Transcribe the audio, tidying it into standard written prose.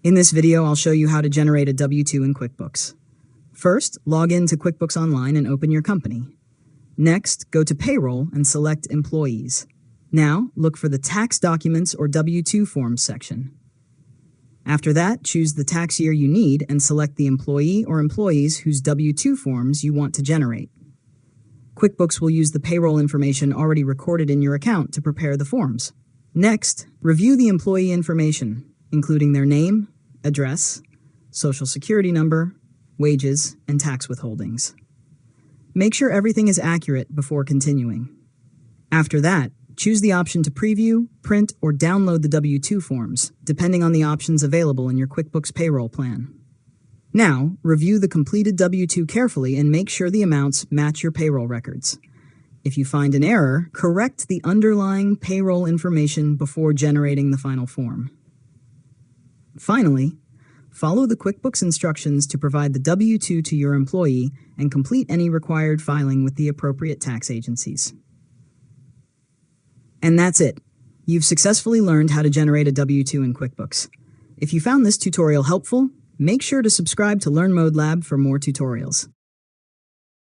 In this video, I'll show you how to generate a W-2 in QuickBooks. First, log in to QuickBooks Online and open your company. Next, go to Payroll and select Employees. Now, look for the Tax Documents or W-2 Forms section. After that, choose the tax year you need and select the employee or employees whose W-2 forms you want to generate. QuickBooks will use the payroll information already recorded in your account to prepare the forms. Next, review the employee information, including their name, address, social security number, wages, and tax withholdings. Make sure everything is accurate before continuing. After that, choose the option to preview, print, or download the W-2 forms, depending on the options available in your QuickBooks payroll plan. Now, review the completed W-2 carefully and make sure the amounts match your payroll records. If you find an error, correct the underlying payroll information before generating the final form. Finally, follow the QuickBooks instructions to provide the W-2 to your employee and complete any required filing with the appropriate tax agencies. And that's it. You've successfully learned how to generate a W-2 in QuickBooks. If you found this tutorial helpful, make sure to subscribe to Learn Mode Lab for more tutorials.